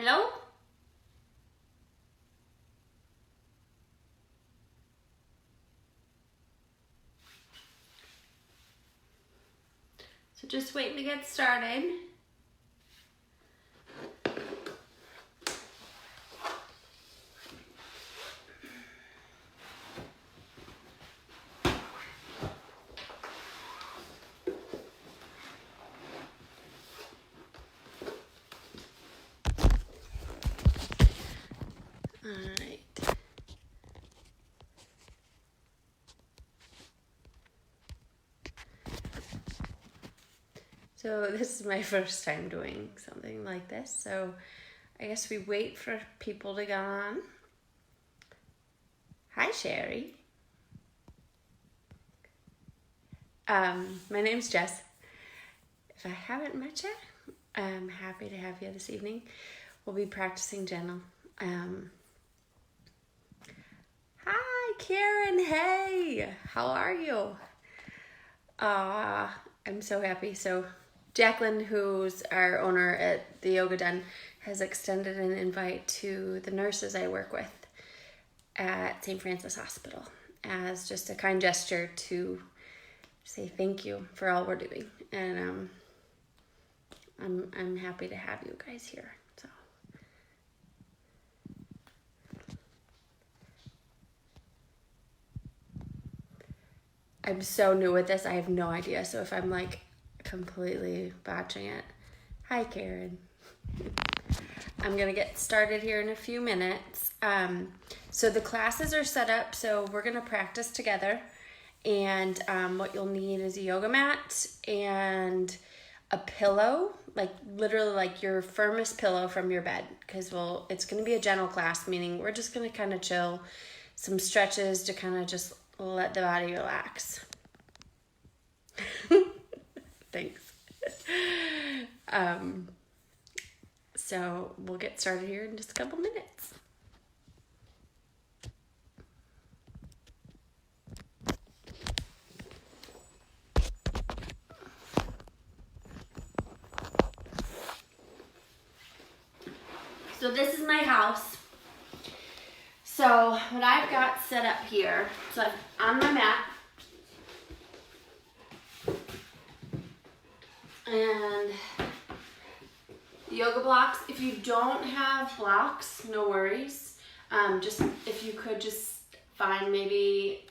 Hello? So just waiting to get started. All right. So this is my first time doing something like this, so I guess we wait for people to get on. Hi, Sherry. My name's Jess. If I haven't met you, I'm happy to have you this evening. We'll be practicing gentle. Hi, Karen. Hey, how are you? I'm so happy. So Jacqueline, who's our owner at the Yoga Den, has extended an invite to the nurses I work with at St. Francis Hospital as just a kind gesture to say thank you for all we're doing. And I'm happy to have you guys here. So I'm so new at this, I have no idea. So if I'm like completely botching it, hi Karen. I'm gonna get started here in a few minutes. So the classes are set up, so we're gonna practice together. And what you'll need is a yoga mat and a pillow, like literally like your firmest pillow from your bed, because it's gonna be a gentle class, meaning we're just gonna kind of chill, some stretches to kind of just let the body relax. Thanks. So we'll get started here in just a couple minutes. So this is my house. So what I've got set up here, so I'm on my mat, and yoga blocks. If you don't have blocks, no worries. Just if you could just find maybe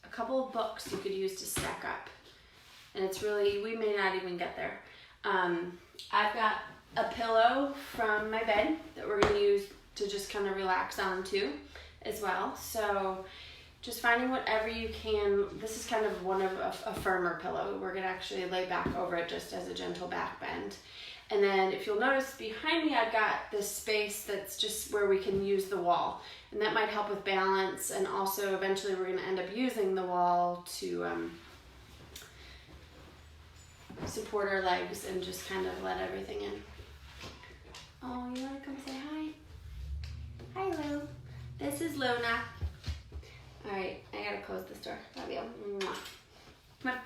a couple of books you could use to stack up. And it's really, we may not even get there. I've got a pillow from my bed that we're gonna use to just kind of relax on too as well. So just finding whatever you can. This is kind of one of a firmer pillow. We're gonna actually lay back over it just as a gentle back bend. And then if you'll notice behind me, I've got this space that's just where we can use the wall. And that might help with balance. And also eventually we're gonna end up using the wall to support our legs and just kind of let everything in. Oh, you wanna come say hi? Hi, Lou. This is Luna. All right, I gotta close this door. Love you. Mwah. Come on.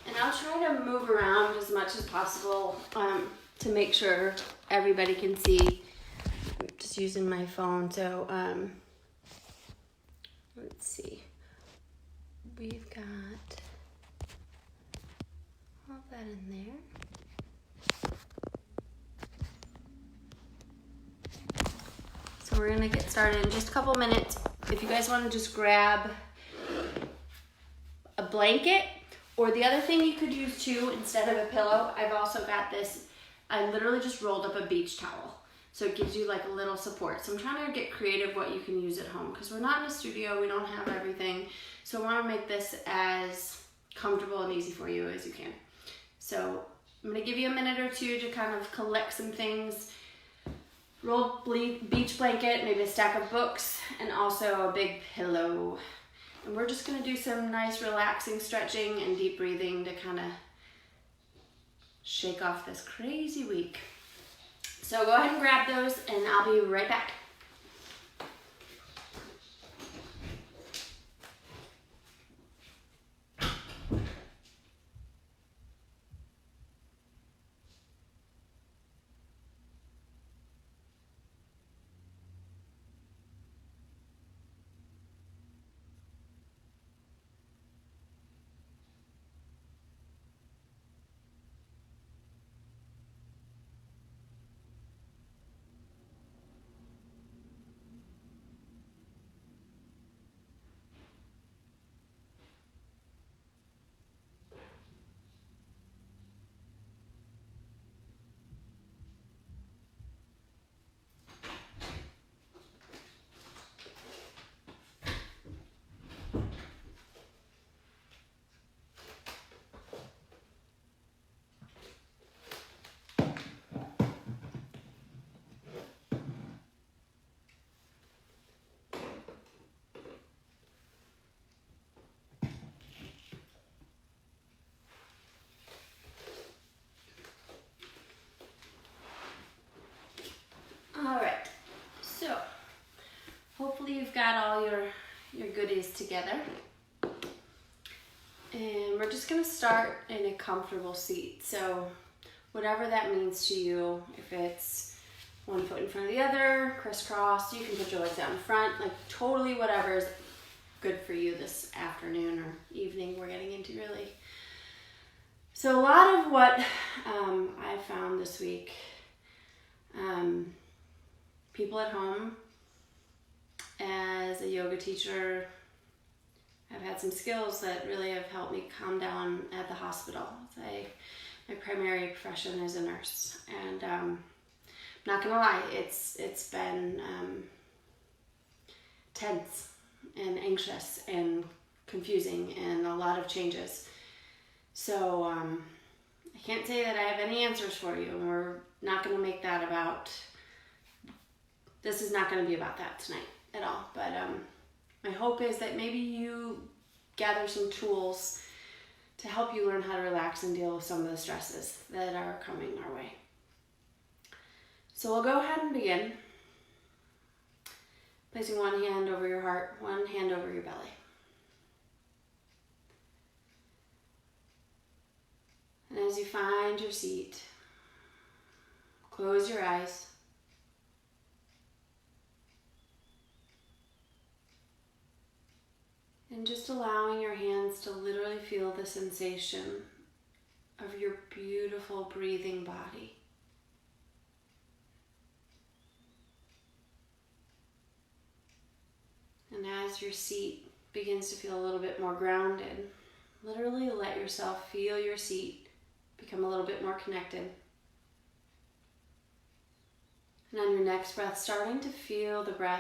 And I'll try to move around as much as possible to make sure everybody can see. I'm just using my phone, so let's see. We've got all that in there. So we're gonna get started in just a couple minutes. If you guys wanna just grab a blanket, or the other thing you could use too, instead of a pillow, I've also got this, I literally just rolled up a beach towel. So it gives you like a little support. So I'm trying to get creative what you can use at home, because we're not in a studio, we don't have everything. So I wanna make this as comfortable and easy for you as you can. So I'm gonna give you a minute or two to kind of collect some things. Rolled beach blanket, maybe a stack of books, and also a big pillow. And we're just gonna do some nice relaxing stretching and deep breathing to kind of shake off this crazy week. So go ahead and grab those and I'll be right back. All right, so hopefully you've got all your goodies together. And we're just gonna start in a comfortable seat. So whatever that means to you, if it's one foot in front of the other, crisscross, you can put your legs out in front, like totally whatever is good for you this afternoon or evening we're getting into really. So a lot of what I found this week, people at home, as a yoga teacher, I've had some skills that really have helped me calm down at the hospital. My primary profession is a nurse, and I'm not gonna lie, it's been tense and anxious and confusing and a lot of changes. So I can't say that I have any answers for you, and we're not gonna make that about, this is not gonna be about that tonight at all, but my hope is that maybe you gather some tools to help you learn how to relax and deal with some of the stresses that are coming our way. So we'll go ahead and begin. Placing one hand over your heart, one hand over your belly. And as you find your seat, close your eyes. And just allowing your hands to literally feel the sensation of your beautiful breathing body. And as your seat begins to feel a little bit more grounded, literally let yourself feel your seat become a little bit more connected. And on your next breath, starting to feel the breath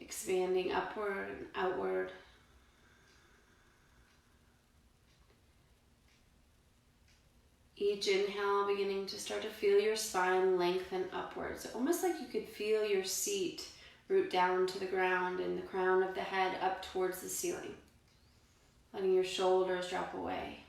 expanding upward and outward. Each inhale beginning to start to feel your spine lengthen upwards. Almost like you could feel your seat root down to the ground and the crown of the head up towards the ceiling. Letting your shoulders drop away.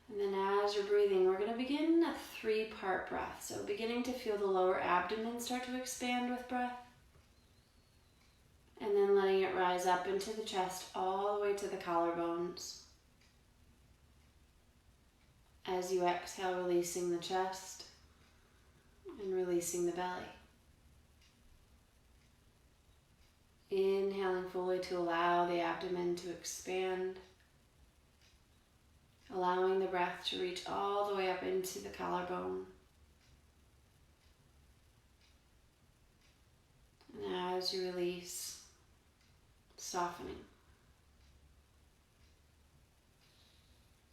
And then as you're breathing, we're going to begin a 3-part breath. So beginning to feel the lower abdomen start to expand with breath. And then letting it rise up into the chest all the way to the collarbones. As you exhale, releasing the chest and releasing the belly. Inhaling fully to allow the abdomen to expand. Allowing the breath to reach all the way up into the collarbone. And as you release, softening.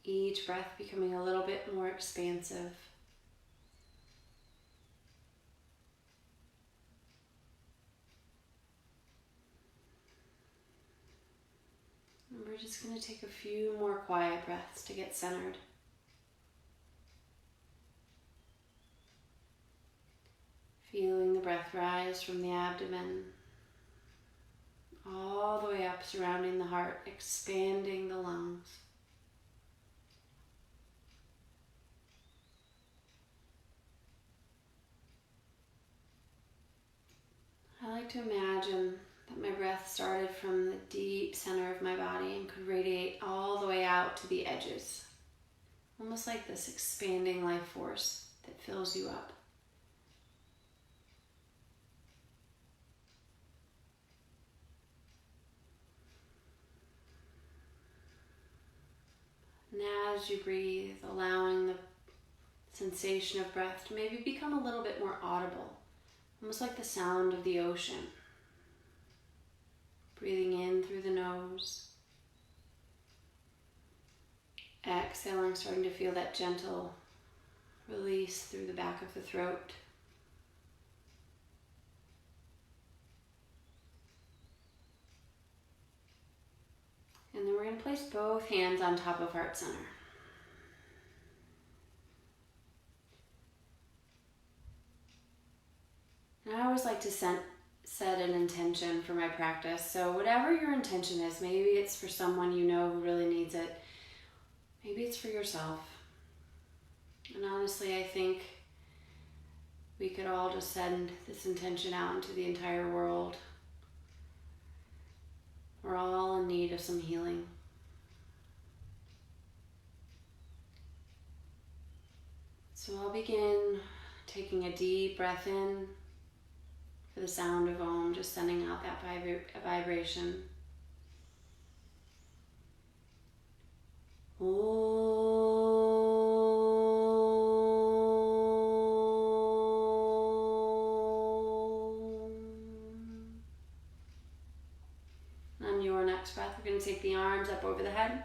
Each breath becoming a little bit more expansive. And we're just going to take a few more quiet breaths to get centered. Feeling the breath rise from the abdomen all the way up, surrounding the heart, expanding the lungs. like to imagine that my breath started from the deep center of my body and could radiate all the way out to the edges. Almost like this expanding life force that fills you up. And as you breathe, allowing the sensation of breath to maybe become a little bit more audible, almost like the sound of the ocean. Breathing in through the nose. Exhaling, starting to feel that gentle release through the back of the throat. And then we're going to place both hands on top of heart center. And I always like to set an intention for my practice. So whatever your intention is, maybe it's for someone you know who really needs it. Maybe it's for yourself. And honestly, I think we could all just send this intention out into the entire world. We're all in need of some healing. So I'll begin taking a deep breath in for the sound of Om, just sending out that vibration. On your next breath, we're going to take the arms up over the head,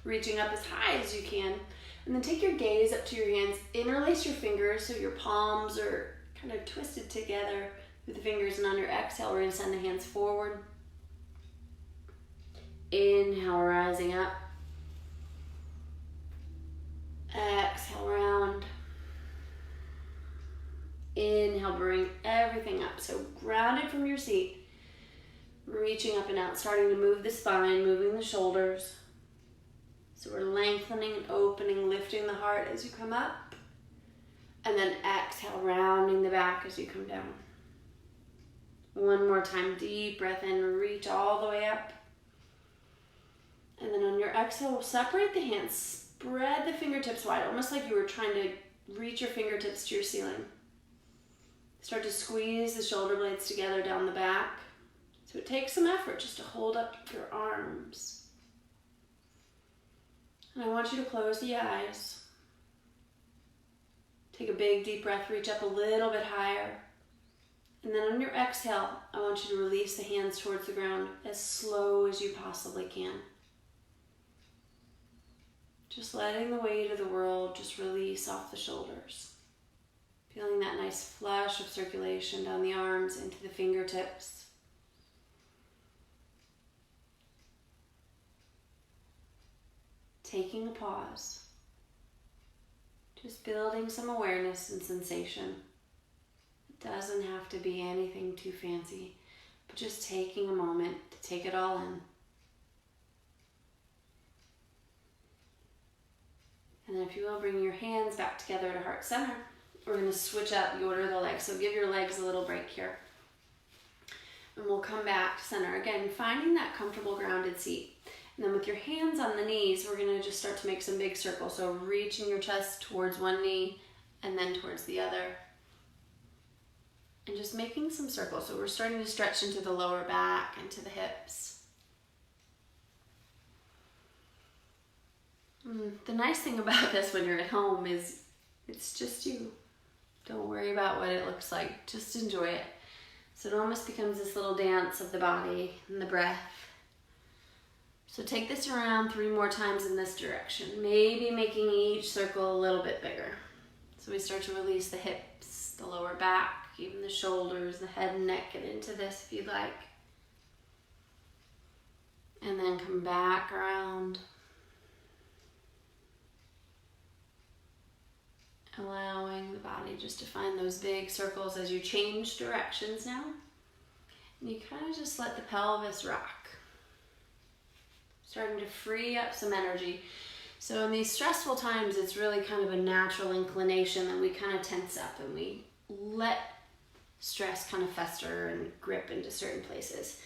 reaching up as high as you can. And then take your gaze up to your hands. Interlace your fingers so your palms are kind of twisted together with the fingers. And on your exhale, we're going to send the hands forward. Inhale, rising up. Exhale, round. Inhale, bring everything up. So grounded from your seat. Reaching up and out, starting to move the spine, moving the shoulders. So we're lengthening and opening, lifting the heart as you come up. And then exhale, rounding the back as you come down. One more time, deep breath in, reach all the way up. And then on your exhale, we'll separate the hands, spread the fingertips wide, almost like you were trying to reach your fingertips to your ceiling. Start to squeeze the shoulder blades together down the back. So it takes some effort just to hold up your arms. And I want you to close the eyes. Take a big deep breath, reach up a little bit higher. And then on your exhale, I want you to release the hands towards the ground as slow as you possibly can. Just letting the weight of the world just release off the shoulders. Feeling that nice flush of circulation down the arms into the fingertips. Taking a pause, just building some awareness and sensation. It doesn't have to be anything too fancy, but just taking a moment to take it all in. And then if you will, bring your hands back together to heart center. We're going to switch up the order of the legs, so give your legs a little break here. And we'll come back to center. Again, finding that comfortable grounded seat. And then with your hands on the knees, we're going to just start to make some big circles. So reaching your chest towards one knee and then towards the other. And just making some circles. So we're starting to stretch into the lower back and to the hips. The nice thing about this when you're at home is it's just you. Don't worry about what it looks like. Just enjoy it. So it almost becomes this little dance of the body and the breath. So take this around 3 more times in this direction, maybe making each circle a little bit bigger. So we start to release the hips, the lower back, even the shoulders, the head and neck. Get into this if you'd like. And then come back around. Allowing the body just to find those big circles as you change directions now. And you kind of just let the pelvis rock. Starting to free up some energy. So in these stressful times, it's really kind of a natural inclination that we kind of tense up and we let stress kind of fester and grip into certain places.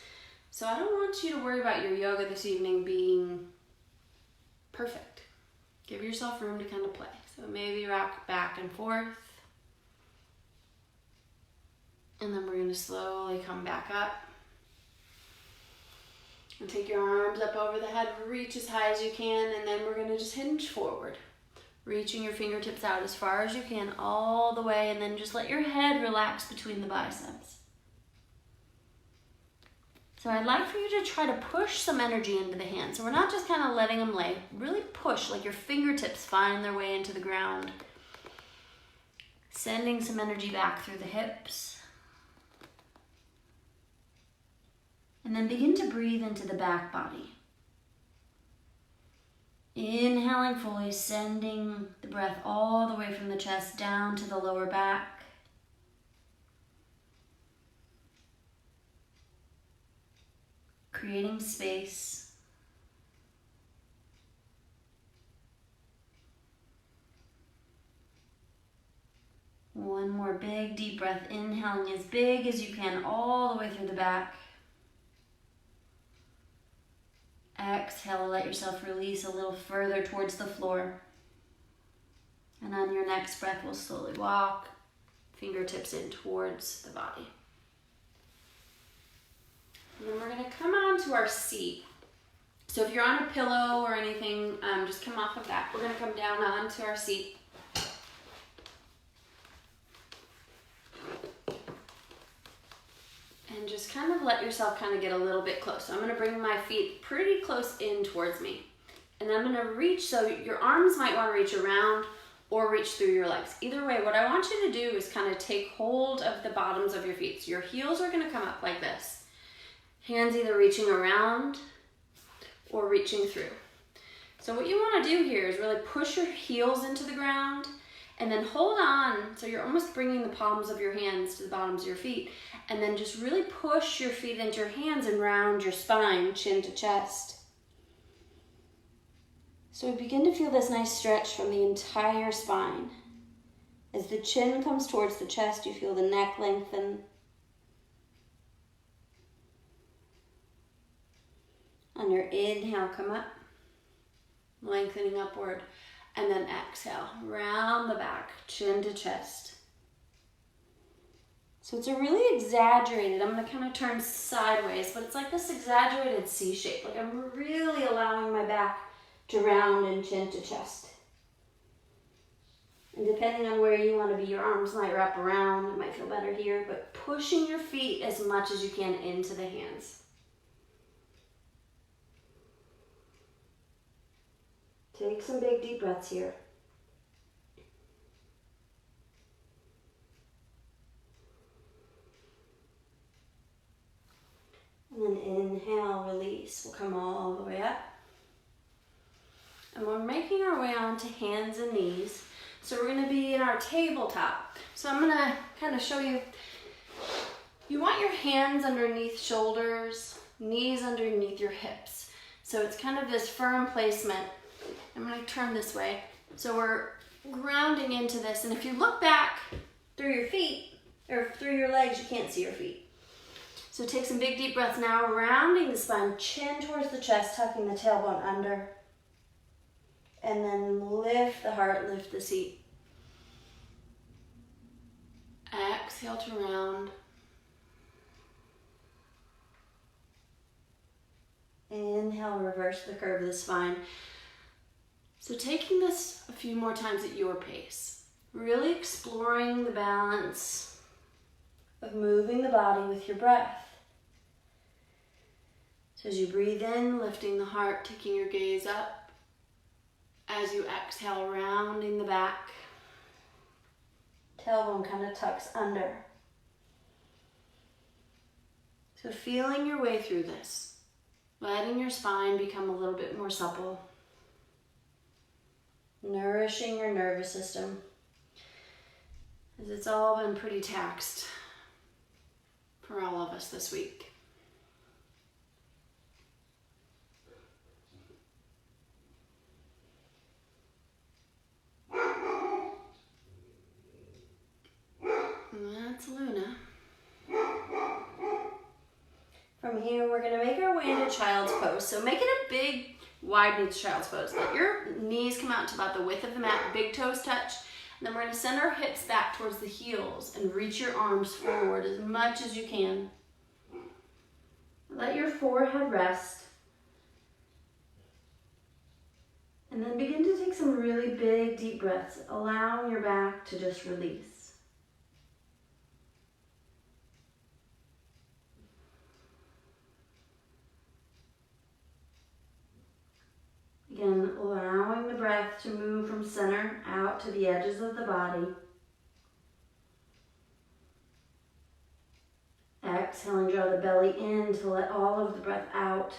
So I don't want you to worry about your yoga this evening being perfect. Give yourself room to kind of play. So maybe rock back and forth. And then we're going to slowly come back up. And take your arms up over the head, reach as high as you can, and then we're going to just hinge forward. Reaching your fingertips out as far as you can, all the way, and then just let your head relax between the biceps. So I'd like for you to try to push some energy into the hands. So we're not just kind of letting them lay. Really push, like your fingertips find their way into the ground. Sending some energy back through the hips. And then begin to breathe into the back body. Inhaling fully, sending the breath all the way from the chest down to the lower back. Creating space. One more big deep breath, inhaling as big as you can all the way through the back. Exhale, let yourself release a little further towards the floor. And on your next breath, we'll slowly walk fingertips in towards the body. And then we're going to come onto our seat. So if you're on a pillow or anything, just come off of that. We're going to come down onto our seat. And just kind of let yourself kind of get a little bit close. So I'm going to bring my feet pretty close in towards me. And I'm going to reach, so your arms might want to reach around or reach through your legs. Either way, what I want you to do is kind of take hold of the bottoms of your feet. So your heels are going to come up like this. Hands either reaching around or reaching through. So what you want to do here is really push your heels into the ground and then hold on. So you're almost bringing the palms of your hands to the bottoms of your feet. And then just really push your feet into your hands and round your spine, chin to chest. So we begin to feel this nice stretch from the entire spine. As the chin comes towards the chest, you feel the neck lengthen. On your inhale, come up, lengthening upward. And then exhale, round the back, chin to chest. So it's a really exaggerated, I'm going to kind of turn sideways, but it's like this exaggerated C shape. Like I'm really allowing my back to round and chin to chest. And depending on where you want to be, your arms might wrap around, it might feel better here, but pushing your feet as much as you can into the hands. Take some big deep breaths here. And then inhale, release. We'll come all the way up. And we're making our way onto hands and knees. So we're going to be in our tabletop. So I'm going to kind of show you. You want your hands underneath shoulders, knees underneath your hips. So it's kind of this firm placement. I'm going to turn this way. So we're grounding into this. And if you look back through your feet, or through your legs, you can't see your feet. So take some big deep breaths now, rounding the spine, chin towards the chest, tucking the tailbone under. And then lift the heart, lift the seat. Exhale to round. Inhale, reverse the curve of the spine. So taking this a few more times at your pace, really exploring the balance of moving the body with your breath. So as you breathe in, lifting the heart, taking your gaze up. As you exhale, rounding the back. Tailbone kind of tucks under. So feeling your way through this, letting your spine become a little bit more supple. Nourishing your nervous system, as it's all been pretty taxed for all of us this week. And that's Luna. from here, we're gonna make our way into child's pose. So make it a big, wide knees child's pose. Let your knees come out to about the width of the mat, big toes touch. And then we're gonna send our hips back towards the heels and reach your arms forward as much as you can. Let your forehead rest. And then begin to take some really big, deep breaths, allowing your back to just release. Again, allowing the breath to move from center out to the edges of the body. Exhaling, draw the belly in to let all of the breath out.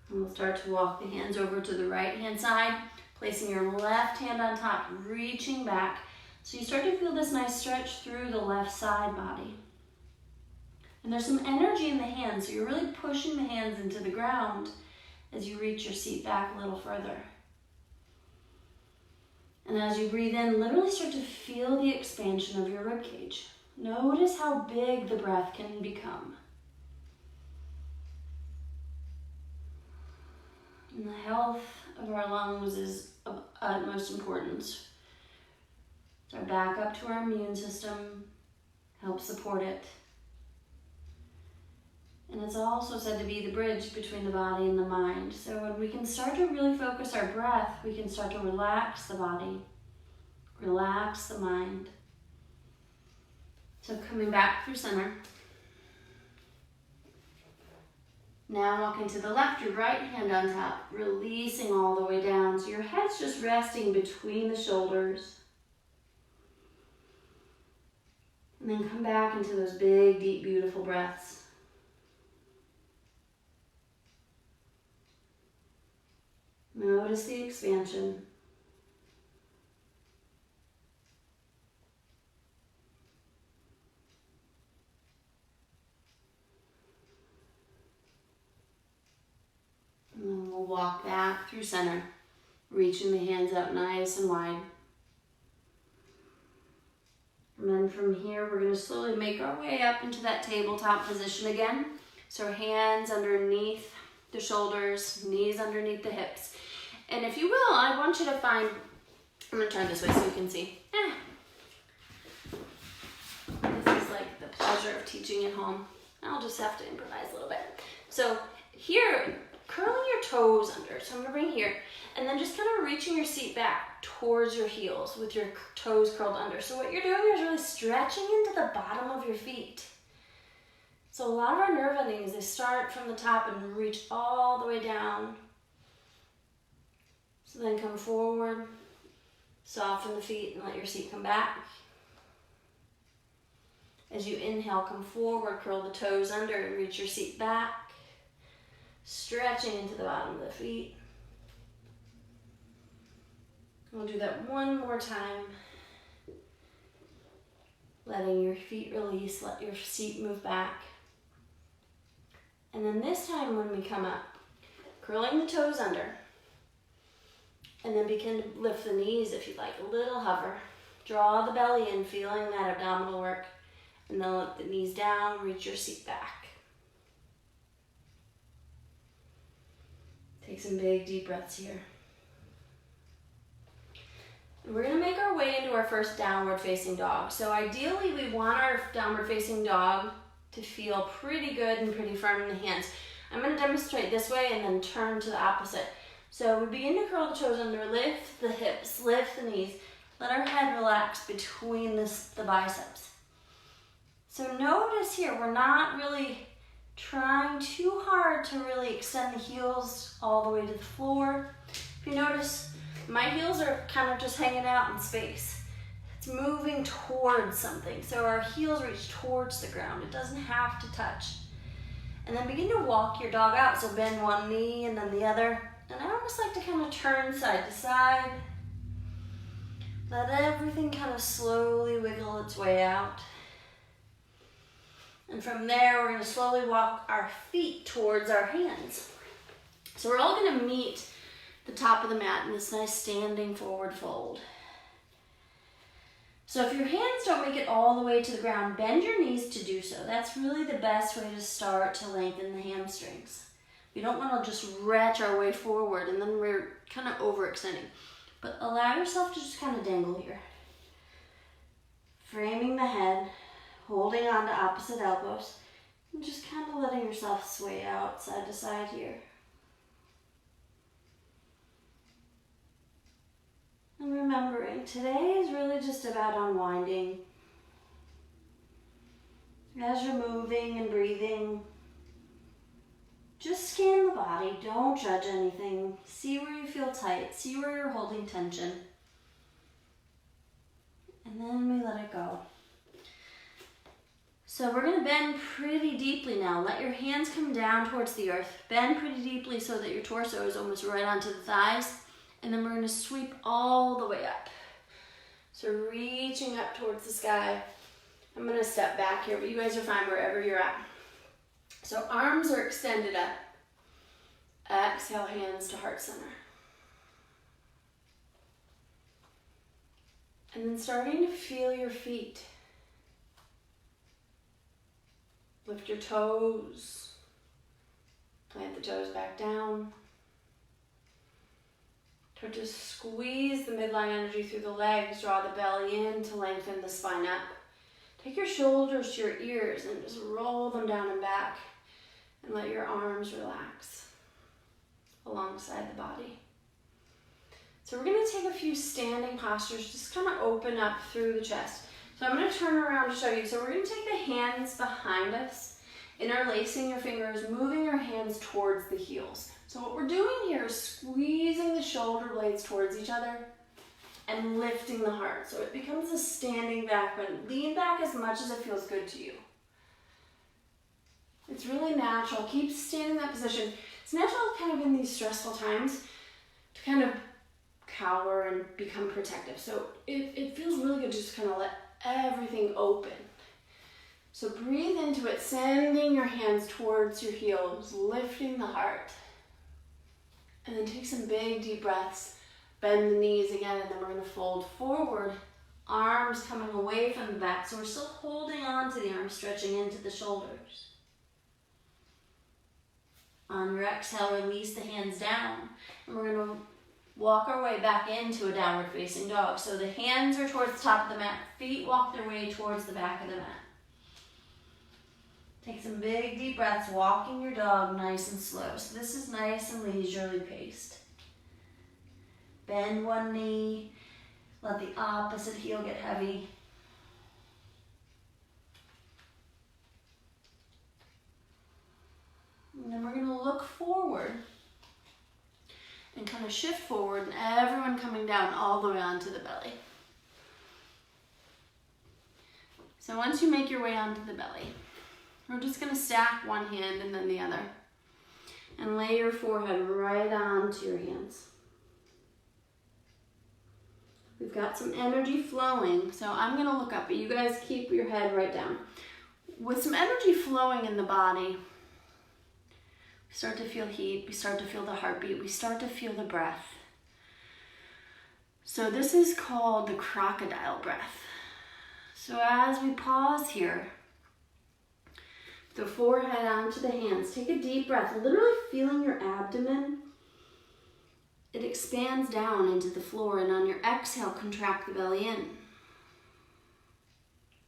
And we'll start to walk the hands over to the right hand side, placing your left hand on top, reaching back. So you start to feel this nice stretch through the left side body. And there's some energy in the hands, so you're really pushing the hands into the ground as you reach your seat back a little further. And as you breathe in, literally start to feel the expansion of your rib cage. Notice how big the breath can become. And the health of our lungs is of utmost importance. It's our backup to our immune system, helps support it. And it's also said to be the bridge between the body and the mind. So when we can start to really focus our breath, we can start to relax the body, relax the mind. So coming back through center. Now walking to the left, your right hand on top, releasing all the way down. So your head's just resting between the shoulders. And then come back into those big, deep, beautiful breaths. Notice the expansion. And then we'll walk back through center, reaching the hands out nice and wide. And then from here, we're going to slowly make our way up into that tabletop position again. So hands underneath the shoulders, knees underneath the hips. And if you will, I want you to find, I'm going to turn this way so you can see. This is like the pleasure of teaching at home. I'll just have to improvise a little bit. So here, curling your toes under. So I'm going to bring here, and then just kind of reaching your seat back towards your heels with your toes curled under. So what you're doing is really stretching into the bottom of your feet. So a lot of our nerve endings, they start from the top and reach all the way down. So then come forward, soften the feet and let your seat come back. As you inhale, come forward, curl the toes under and reach your seat back. Stretching into the bottom of the feet. We'll do that one more time. Letting your feet release, let your seat move back. And then this time when we come up, curling the toes under. And then begin to lift the knees if you'd like, a little hover. Draw the belly in, feeling that abdominal work. And then let the knees down, reach your seat back. Take some big deep breaths here. And we're gonna make our way into our first downward facing dog. So ideally we want our downward facing dog to feel pretty good and pretty firm in the hands. I'm gonna demonstrate this way and then turn to the opposite. So we begin to curl the toes under, lift the hips, lift the knees. Let our head relax between the biceps. So notice here, we're not really trying too hard to really extend the heels all the way to the floor. If you notice, my heels are kind of just hanging out in space. It's moving towards something. So our heels reach towards the ground. It doesn't have to touch. And then begin to walk your dog out. So bend one knee and then the other. And I almost like to kind of turn side to side. Let everything kind of slowly wiggle its way out. And from there, we're going to slowly walk our feet towards our hands. So we're all going to meet the top of the mat in this nice standing forward fold. So if your hands don't make it all the way to the ground, bend your knees to do so. That's really the best way to start to lengthen the hamstrings. We don't want to just stretch our way forward and then we're kind of overextending. But allow yourself to just kind of dangle here. Framing the head, holding on to opposite elbows, and just kind of letting yourself sway out side to side here. And remembering, today is really just about unwinding. As you're moving and breathing, just scan the body, don't judge anything. See where you feel tight, see where you're holding tension. And then we let it go. So we're gonna bend pretty deeply now. Let your hands come down towards the earth. Bend pretty deeply so that your torso is almost right onto the thighs. And then we're gonna sweep all the way up. So reaching up towards the sky. I'm gonna step back here, but you guys are fine wherever you're at. So arms are extended up. Exhale, hands to heart center. And then starting to feel your feet. Lift your toes. Plant the toes back down. Start to squeeze the midline energy through the legs, draw the belly in to lengthen the spine up. Take your shoulders to your ears and just roll them down and back and let your arms relax alongside the body. So we're gonna take a few standing postures, just kind of open up through the chest. So I'm gonna turn around to show you. So we're gonna take the hands behind us, interlacing your fingers, moving your hands towards the heels. So what we're doing here is squeezing the shoulder blades towards each other and lifting the heart. So it becomes a standing back bend. Lean back as much as it feels good to you. It's really natural. Keep staying in that position. It's natural kind of in these stressful times to kind of cower and become protective. So it feels really good to just kind of let everything open. So breathe into it, sending your hands towards your heels, lifting the heart. And then take some big deep breaths. Bend the knees again, and then we're gonna fold forward. Arms coming away from the back. So we're still holding on to the arms, stretching into the shoulders. On your exhale, release the hands down. And we're gonna walk our way back into a downward facing dog. So the hands are towards the top of the mat. Feet walk their way towards the back of the mat. Take some big deep breaths, walking your dog nice and slow. So this is nice and leisurely paced. Bend one knee, let the opposite heel get heavy. And then we're gonna look forward and kind of shift forward, and everyone coming down all the way onto the belly. So once you make your way onto the belly, we're just gonna stack one hand and then the other and lay your forehead right onto your hands. We've got some energy flowing, so I'm gonna look up, but you guys keep your head right down. With some energy flowing in the body, we start to feel heat, we start to feel the heartbeat, we start to feel the breath. So this is called the crocodile breath. So as we pause here, the forehead onto the hands. Take a deep breath, literally feeling your abdomen. It expands down into the floor, and on your exhale, contract the belly in.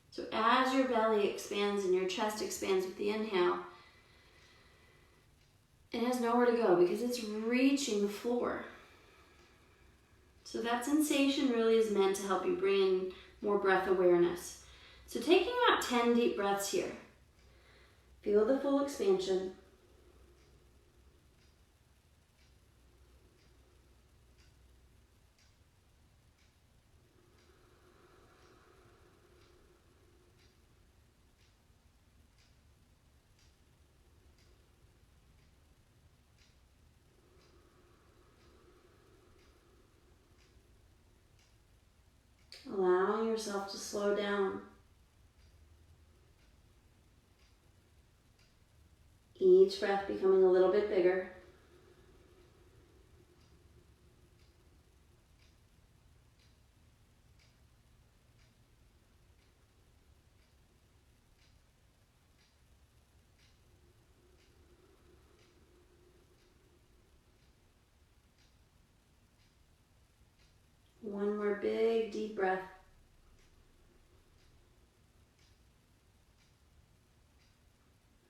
So as your belly expands and your chest expands with the inhale, it has nowhere to go because it's reaching the floor. So that sensation really is meant to help you bring in more breath awareness. So taking about 10 deep breaths here. Feel the full expansion. Allowing yourself to slow down. Each breath becoming a little bit bigger. big deep breath.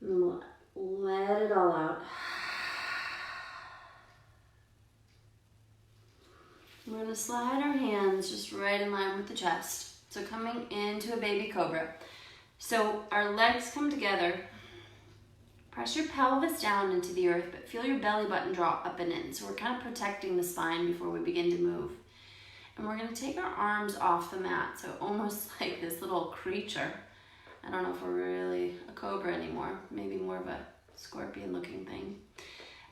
And let it all out. We're going to slide our hands just right in line with the chest. So coming into a baby cobra. So our legs come together. Press your pelvis down into the earth, but feel your belly button draw up and in. So we're kind of protecting the spine before we begin to move. And we're going to take our arms off the mat. So almost like this little creature. I don't know if we're really a cobra anymore. Maybe more of a scorpion looking thing.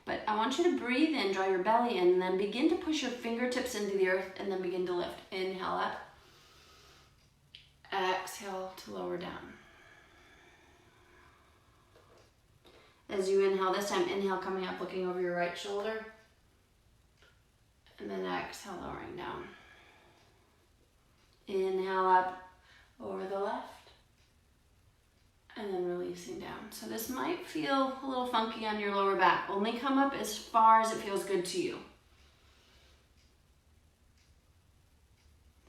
But I want you to breathe in, draw your belly in, and then begin to push your fingertips into the earth and then begin to lift. Inhale up. Exhale to lower down. As you inhale, this time inhale coming up, looking over your right shoulder. And then exhale, lowering down. Inhale up over the left. And then releasing down. So this might feel a little funky on your lower back. Only come up as far as it feels good to you.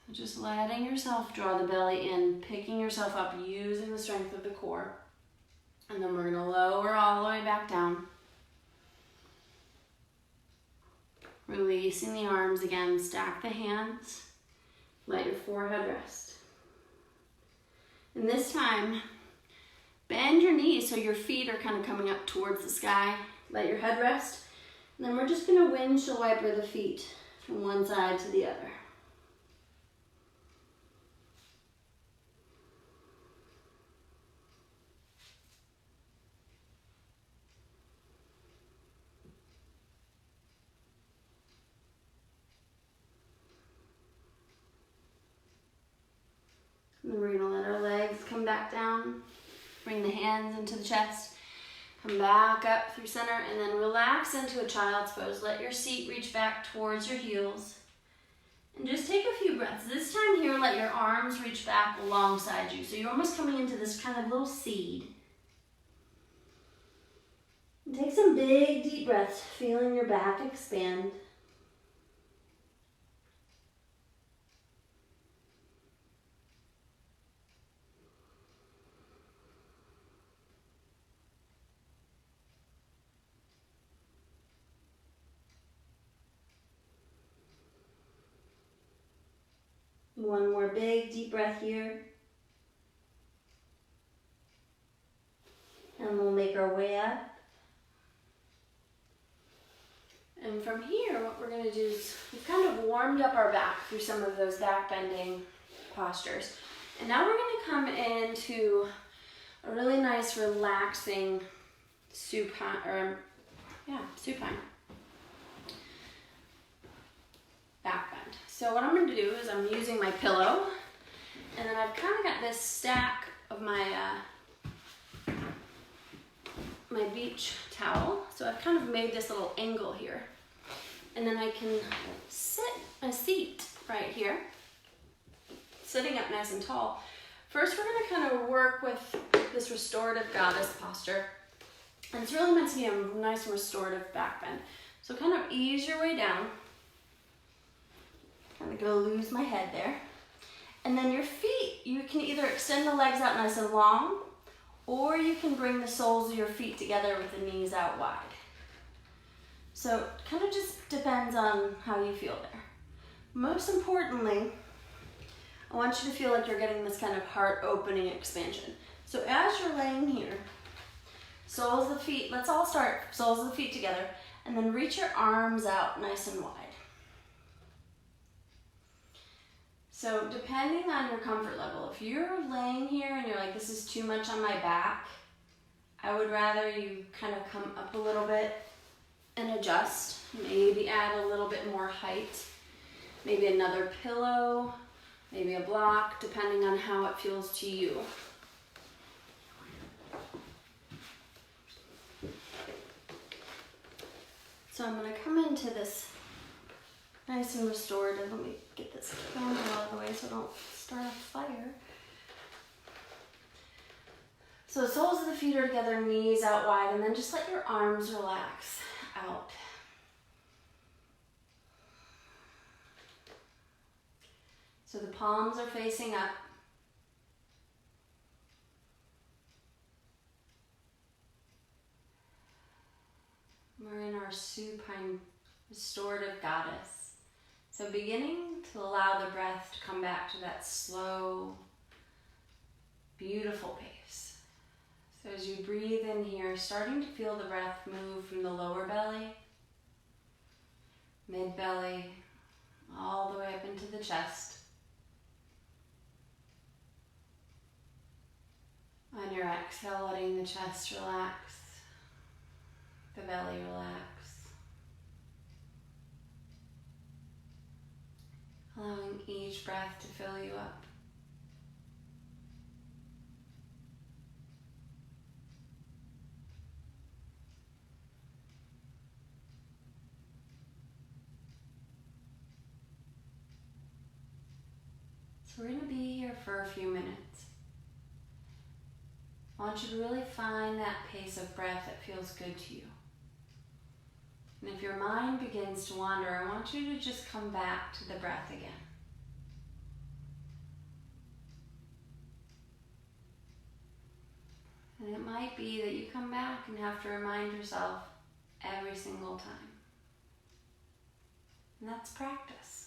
So just letting yourself draw the belly in, picking yourself up, using the strength of the core. And then we're going to lower all the way back down. Releasing the arms again, stack the hands, let your forehead rest. And this time, bend your knees so your feet are kind of coming up towards the sky. Let your head rest. And then we're just going to windshield wiper the feet from one side to the other. And then we're going to let our legs come back down. Bring the hands into the chest. Come back up through center and then relax into a child's pose. Let your seat reach back towards your heels. And just take a few breaths. This time here, let your arms reach back alongside you. So you're almost coming into this kind of little seed. And take some big deep breaths, feeling your back expand. One more big deep breath here. And we'll make our way up. And from here, what we're going to do is we've kind of warmed up our back through some of those back bending postures. And now we're going to come into a really nice relaxing supine, supine back bend. So what I'm going to do is I'm using my pillow, and then I've kind of got this stack of my my beach towel. So I've kind of made this little angle here, and then I can sit a seat right here, sitting up nice and tall. First, we're going to kind of work with this restorative goddess posture, and it's really meant to be a nice restorative back bend. So kind of ease your way down. I'm gonna lose my head there. And then your feet, you can either extend the legs out nice and long, or you can bring the soles of your feet together with the knees out wide. So it kind of just depends on how you feel there. Most importantly, I want you to feel like you're getting this kind of heart opening expansion. So as you're laying here, soles of the feet, let's all start soles of the feet together, and then reach your arms out nice and wide. So depending on your comfort level, if you're laying here and you're like, this is too much on my back, I would rather you kind of come up a little bit and adjust. Maybe add a little bit more height, maybe another pillow, maybe a block, depending on how it feels to you. So I'm gonna come into this nice and restorative. Let me get this candle out of the way so I don't start a fire. So soles of the feet are together, knees out wide, and then just let your arms relax out. So the palms are facing up. We're in our supine restorative goddess. So beginning to allow the breath to come back to that slow, beautiful pace. So as you breathe in here, starting to feel the breath move from the lower belly, mid belly, all the way up into the chest. On your exhale, letting the chest relax, the belly relax. Allowing each breath to fill you up. So we're going to be here for a few minutes. I want you to really find that pace of breath that feels good to you. And if your mind begins to wander, I want you to just come back to the breath again. And it might be that you come back and have to remind yourself every single time. And that's practice.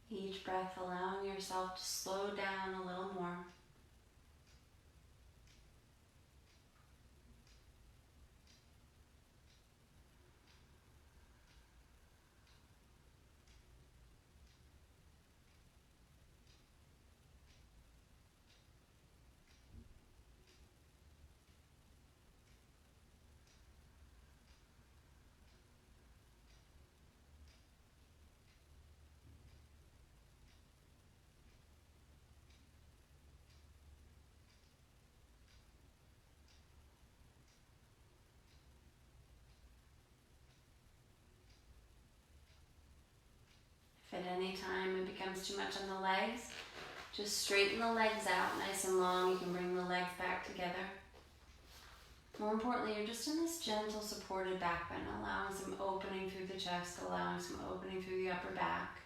Each breath allowing yourself to slow down a little more. If at any time it becomes too much on the legs, just straighten the legs out nice and long. You can bring the legs back together. More importantly, you're just in this gentle supported back bend, allowing some opening through the chest, allowing some opening through the upper back.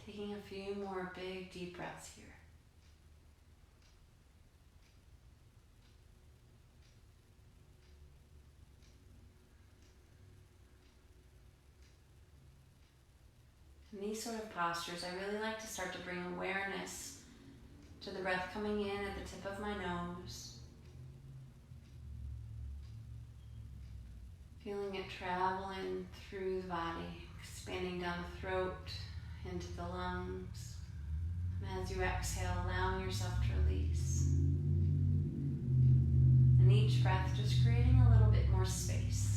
Taking a few more big deep breaths here. In these sort of postures, I really like to start to bring awareness to the breath coming in at the tip of my nose. Feeling it traveling through the body, expanding down the throat, into the lungs. And as you exhale, allowing yourself to release. And each breath just creating a little bit more space.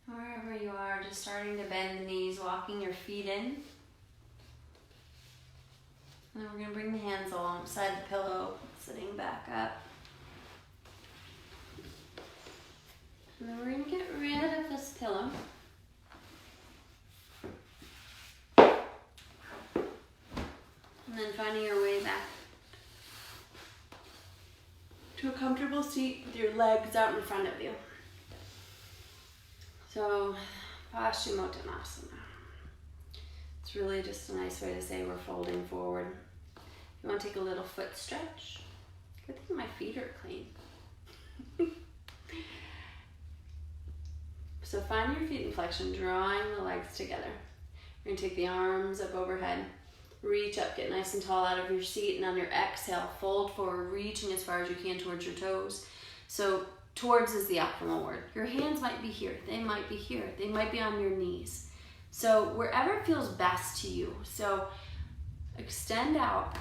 Wherever you are, just starting to bend the knees, walking your feet in. And then we're going to bring the hands alongside the pillow, sitting back up. And then we're going to get rid of this pillow. And then finding your way back to a comfortable seat with your legs out in front of you. So, Paschimottanasana. It's really just a nice way to say we're folding forward. You want to take a little foot stretch? Good thing my feet are clean. So find your feet in flexion, drawing the legs together. We're going to take the arms up overhead. Reach up, get nice and tall out of your seat, and on your exhale, fold forward, reaching as far as you can towards your toes. So towards is the optimal word. Your hands might be here, they might be here, they might be on your knees. So wherever feels best to you. So extend out.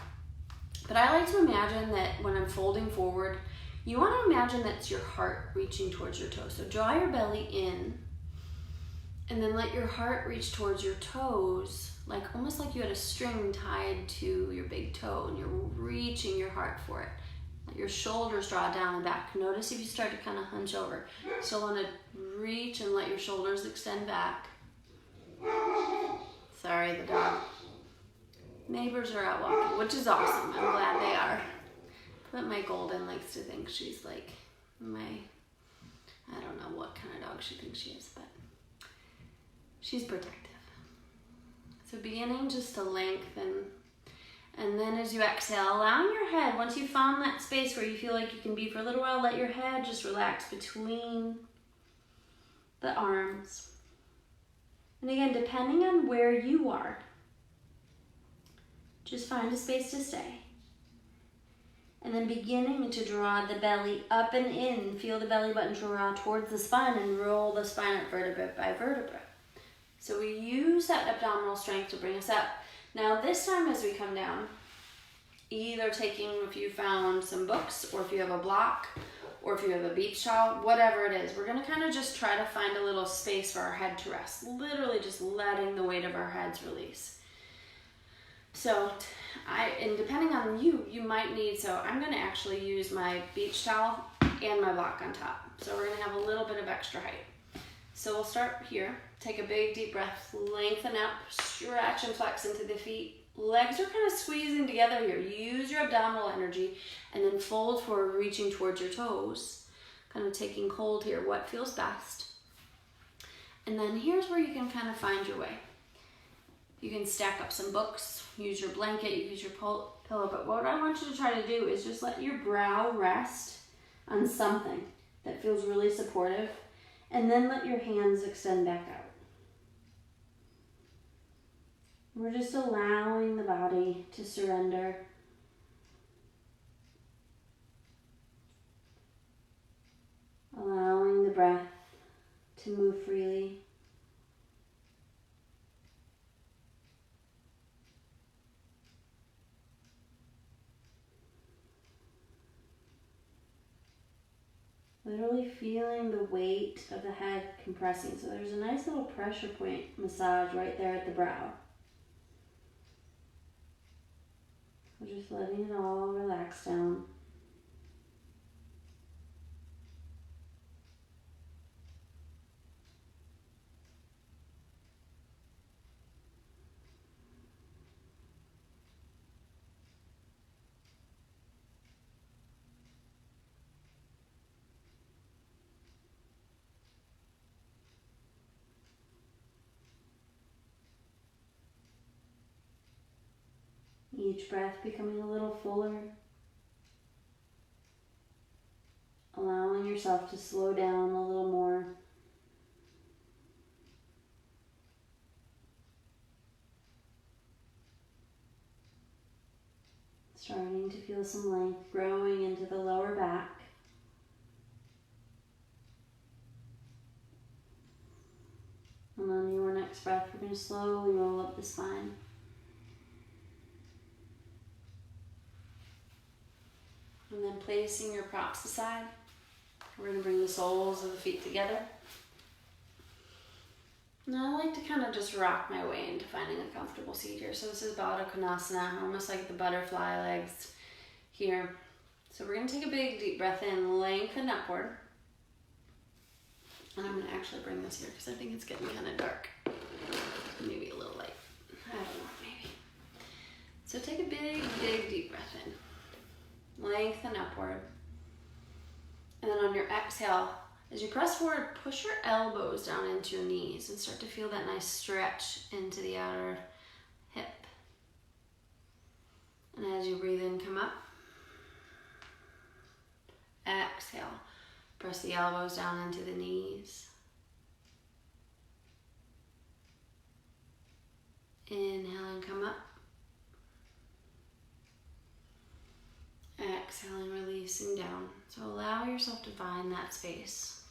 But I like to imagine that when I'm folding forward, you want to imagine that's your heart reaching towards your toes. So draw your belly in, and then let your heart reach towards your toes, like almost like you had a string tied to your big toe and you're reaching your heart for it. Let your shoulders draw down and back. Notice if you start to kind of hunch over. So want to reach and let your shoulders extend back. Sorry, the dog. Neighbors are out walking, which is awesome. I'm glad they are. But my golden likes to think she's like I don't know what kind of dog she thinks she is, but she's protective. So beginning just to lengthen, and then as you exhale, allowing your head, once you've found that space where you feel like you can be for a little while, let your head just relax between the arms. And again, depending on where you are, just find a space to stay. And then beginning to draw the belly up and in. Feel the belly button draw towards the spine and roll the spine up vertebra by vertebra. So we use that abdominal strength to bring us up. Now this time as we come down, either taking, if you found some books, or if you have a block, or if you have a beach towel, whatever it is, we're gonna kind of just try to find a little space for our head to rest. Literally just letting the weight of our heads release. So, and depending on you might need, so I'm gonna actually use my beach towel and my block on top. So we're gonna have a little bit of extra height. So we'll start here. Take a big deep breath, lengthen up, stretch and flex into the feet. Legs are kind of squeezing together here. Use your abdominal energy and then fold forward, reaching towards your toes. Kind of taking hold here, what feels best. And then here's where you can kind of find your way. You can stack up some books, use your blanket, you use your pillow, but what I want you to try to do is just let your brow rest on something that feels really supportive, and then let your hands extend back out. We're just allowing the body to surrender. Allowing the breath to move freely. Literally feeling the weight of the head compressing. So there's a nice little pressure point massage right there at the brow. We're just letting it all relax down. Each breath becoming a little fuller. Allowing yourself to slow down a little more. Starting to feel some length growing into the lower back. And on your next breath, we're going to slowly roll up the spine. And then placing your props aside, we're going to bring the soles of the feet together. And I like to kind of just rock my way into finding a comfortable seat here. So this is Baddha Konasana, almost like the butterfly legs here. So we're going to take a big deep breath in, lengthen upward. And I'm going to actually bring this here because I think it's getting kind of dark. Maybe a little light. I don't know, maybe. So take a big, big deep breath in. Lengthen upward. on your exhale, as you press forward, push your elbows down into your knees and start to feel that nice stretch into the outer hip. And as you breathe in, come up. Exhale. Press the elbows down into the knees. Inhale and come up. Exhaling, releasing down. So allow yourself to find that space.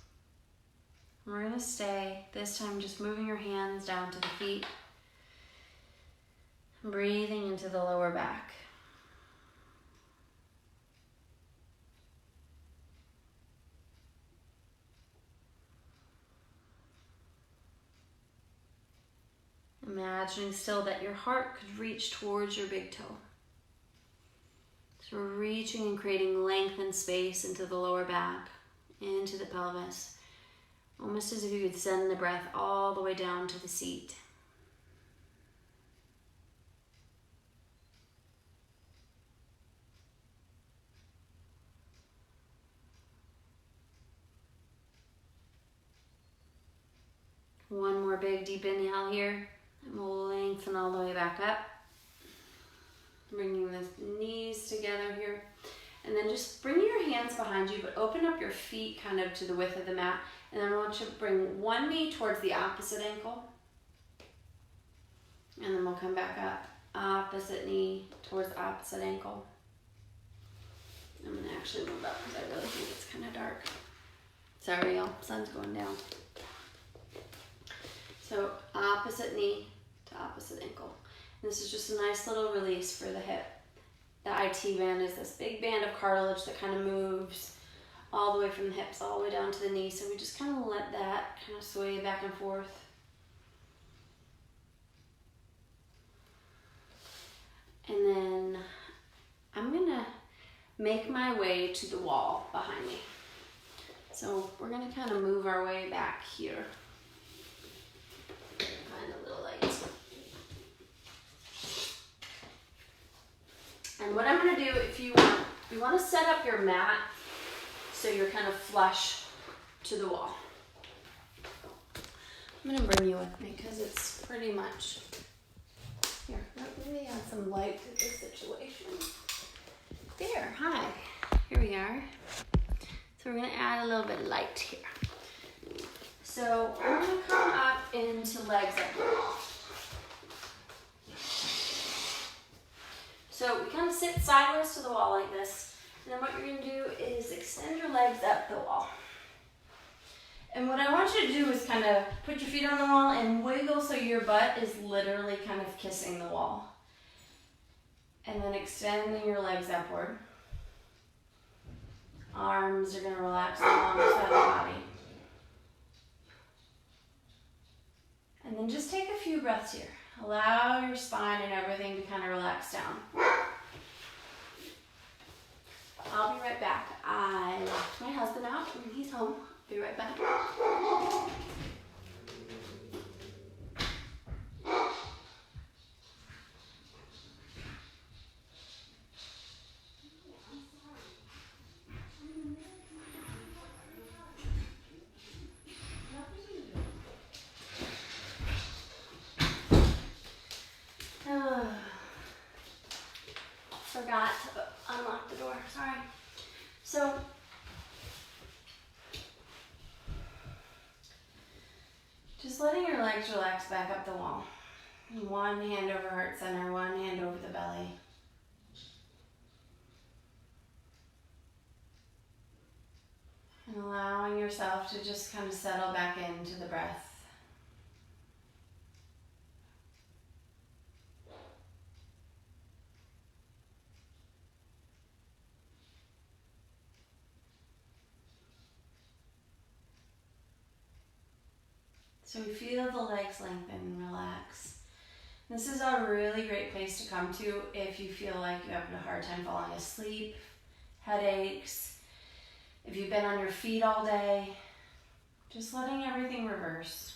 We're going to stay, this time just moving your hands down to the feet. Breathing into the lower back. Imagining still that your heart could reach towards your big toe. So we're reaching and creating length and space into the lower back, into the pelvis. Almost as if you could send the breath all the way down to the seat. One more big deep inhale here. And we'll lengthen all the way back up. Bringing the knees together here. And then just bring your hands behind you, but open up your feet kind of to the width of the mat. And then I want you to bring one knee towards the opposite ankle. And then we'll come back up. Opposite knee towards the opposite ankle. I'm going to actually move up because I really think it's kind of dark. Sorry, y'all. Sun's going down. So opposite knee to opposite ankle. And this is just a nice little release for the hip. The IT band is this big band of cartilage that kind of moves all the way from the hips all the way down to the knee. So we just kind of let that kind of sway back and forth. And then I'm gonna make my way to the wall behind me. So we're gonna kind of move our way back here. Find a little light. And what I'm gonna do, if you want to set up your mat so you're kind of flush to the wall. I'm gonna bring you with me because it's pretty much, here, let me add some light to this situation. There, hi, here we are. So we're gonna add a little bit of light here. So we're gonna come up into legs up. So we kind of sit sideways to the wall like this. And then what you're gonna do is extend your legs up the wall. And what I want you to do is kind of put your feet on the wall and wiggle so your butt is literally kind of kissing the wall. And then extending your legs upward. Arms are gonna relax along the side of the body. And then just take a few breaths here. Allow your spine and everything to kind of relax down. I'll be right back. I locked my husband out and he's home. Be right back. Forgot to unlock the door, sorry. So, just letting your legs relax back up the wall. One hand over heart center, one hand over the belly. And allowing yourself to just kind of settle back into the breath. So we feel the legs lengthen and relax. This is a really great place to come to if you feel like you have a hard time falling asleep, headaches, if you've been on your feet all day, just letting everything reverse.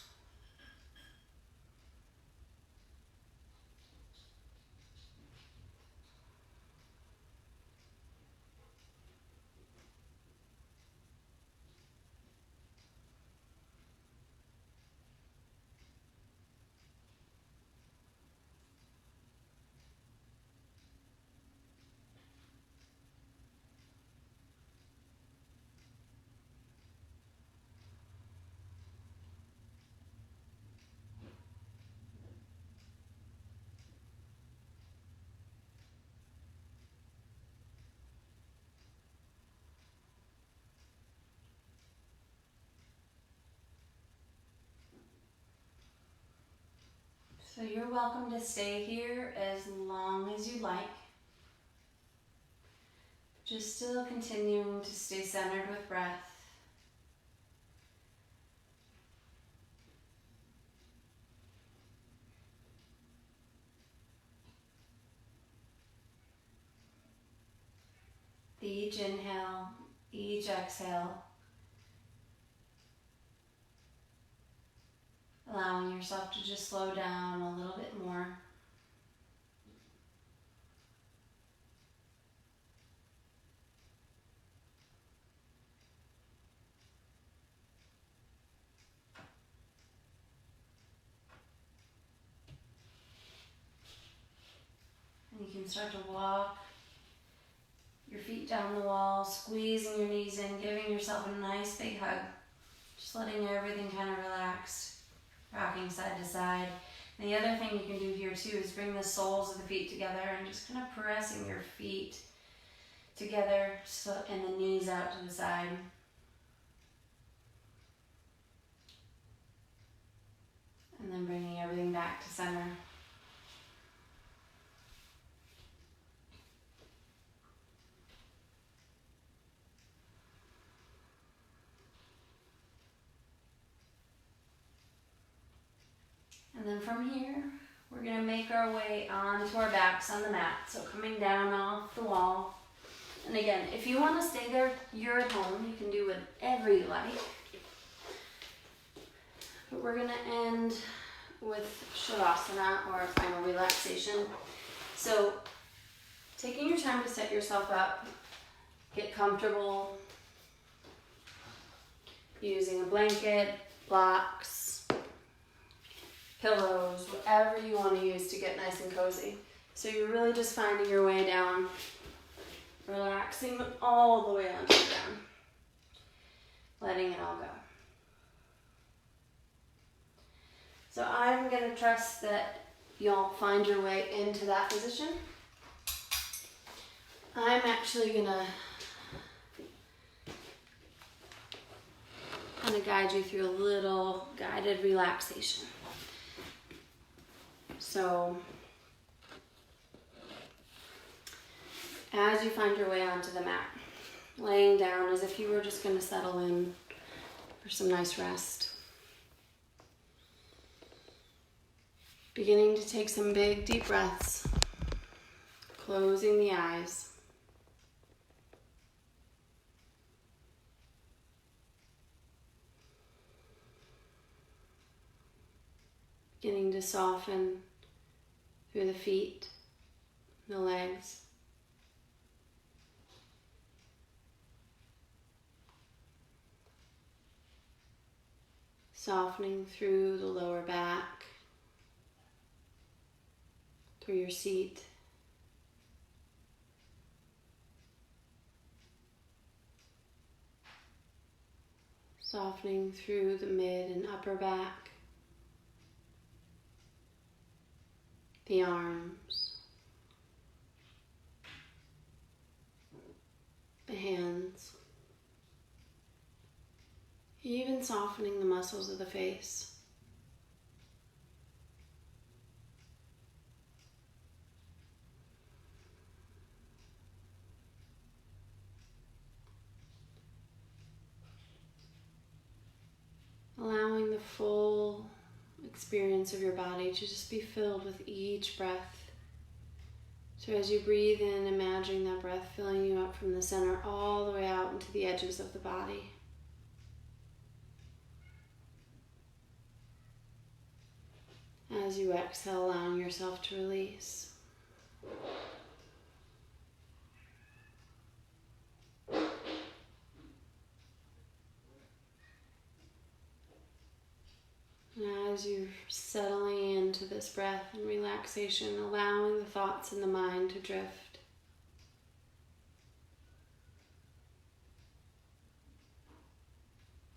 So you're welcome to stay here as long as you like. Just still continuing to stay centered with breath. Each inhale, each exhale, allowing yourself to just slow down a little bit more. And you can start to walk your feet down the wall, squeezing your knees in, giving yourself a nice big hug. Just letting everything kind of relax, rocking side to side. And the other thing you can do here too is bring the soles of the feet together and just kind of pressing your feet together and the knees out to the side. And then bringing everything back to center. And then from here, we're going to make our way onto our backs on the mat. So coming down off the wall. And again, if you want to stay there, you're at home. You can do whatever you like. But we're going to end with Shavasana, or final relaxation. So taking your time to set yourself up, get comfortable, using a blanket, blocks, pillows, whatever you want to use to get nice and cozy. So you're really just finding your way down, relaxing all the way onto the ground, letting it all go. So I'm going to trust that you'll find your way into that position. I'm actually going to guide you through a little guided relaxation. So, as you find your way onto the mat, laying down as if you were just going to settle in for some nice rest. Beginning to take some big, deep breaths, closing the eyes. Beginning to soften through the feet, the legs. Softening through the lower back, through your seat. Softening through the mid and upper back. The arms, the hands, even softening the muscles of the face. Allowing the full experience of your body to just be filled with each breath. So as you breathe in, imagine that breath filling you up from the center all the way out into the edges of the body. As you exhale, allowing yourself to release. And as you're settling into this breath and relaxation, allowing the thoughts in the mind to drift.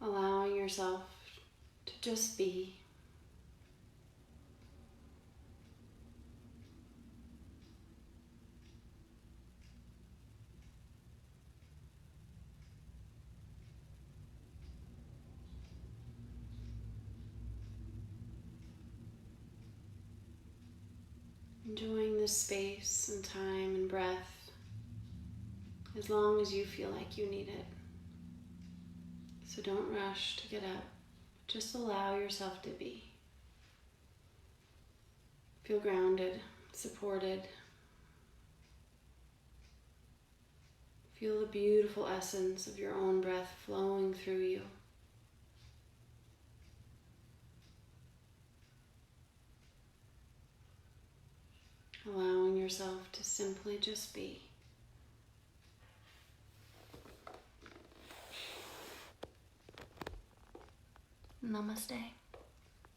Allowing yourself to just be. space and time and breath as long as you feel like you need it. So don't rush to get up. Just allow yourself to be. Feel grounded, supported. Feel the beautiful essence of your own breath flowing through you. Allowing yourself to simply just be. Namaste.